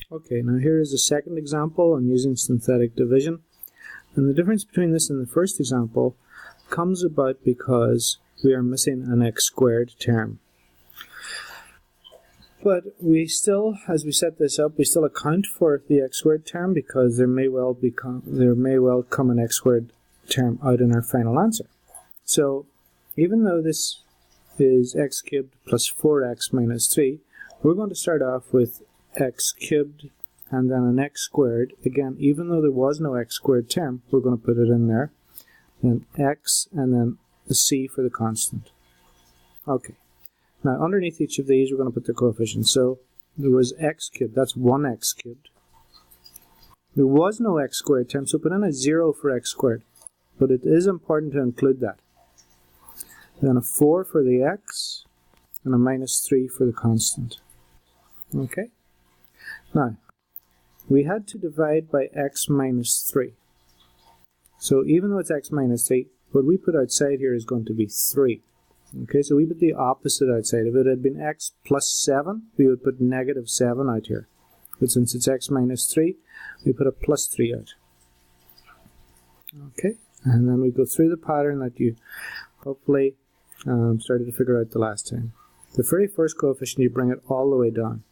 Okay, now here is a second example on using synthetic division. And the difference between this and the first example comes about because we are missing an x squared term. But we still, as we set this up, we still account for the x squared term because there may well come an x squared term out in our final answer. So even though this is x cubed plus 4x minus 3, we're going to start off with x cubed and then an x squared. Again, even though there was no x squared term, we're going to put it in there. Then x and then a c for the constant. Okay. Now underneath each of these we're going to put the coefficients. So there was x cubed, that's 1x cubed. There was no x squared term, so put in a 0 for x squared. But it is important to include that. Then a 4 for the x and a minus 3 for the constant. Okay? Now, we had to divide by x minus 3. So even though it's x minus 3, what we put outside here is going to be 3. Okay, so we put the opposite outside. If it had been x plus 7, we would put negative 7 out here. But since it's x minus 3, we put a plus 3 out. Okay, and then we go through the pattern that you hopefully started to figure out the last time. The very first coefficient, you bring it all the way down.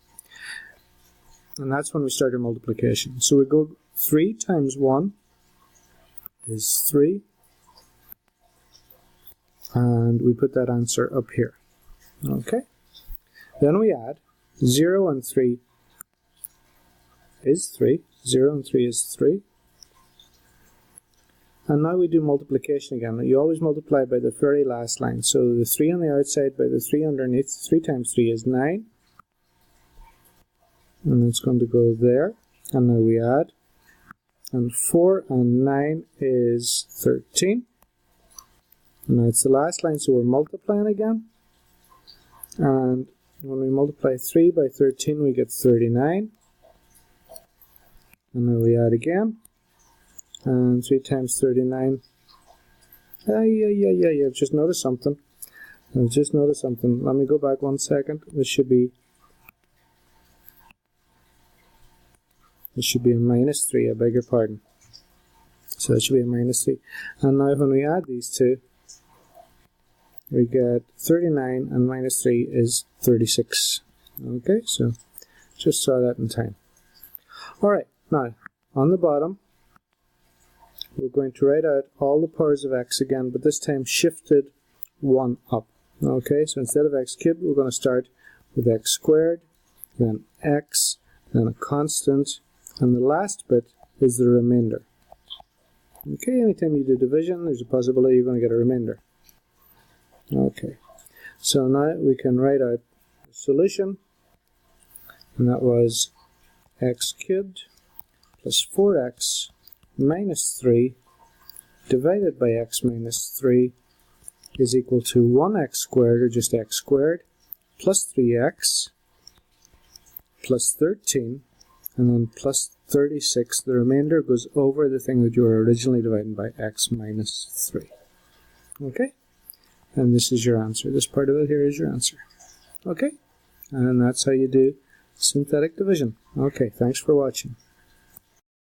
And that's when we start our multiplication. So we go 3 times 1 is 3. And we put that answer up here. Okay. Then we add 0 and 3 is 3. 0 and 3 is 3. And now we do multiplication again. You always multiply by the very last line. So the 3 on the outside by the 3 underneath. 3 times 3 is 9. And it's going to go there. And now we add. And 4 and 9 is 13. And now it's the last line, so we're multiplying again. And when we multiply 3 by 13, we get 39. And then we add again. And 3 times 39. I've just noticed something. Let me go back 1 second. This should be a minus 3, I beg your pardon. So that should be a minus 3. And now when we add these two, we get 39 and minus 3 is 36. Okay, so just saw that in time. Alright, now on the bottom, we're going to write out all the powers of x again, but this time shifted 1 up. Okay, so instead of x cubed, we're going to start with x squared, then x, then a constant, and the last bit is the remainder. Okay, anytime you do division, there's a possibility you're going to get a remainder. Okay, so now we can write out the solution, and that was x cubed plus 4x minus 3 divided by x minus 3 is equal to 1x squared, or just x squared, plus 3x plus 13, and then plus 36. The remainder goes over the thing that you were originally dividing by, x minus 3. Okay? And this is your answer. This part of it here is your answer. Okay? And that's how you do synthetic division. Okay, thanks for watching.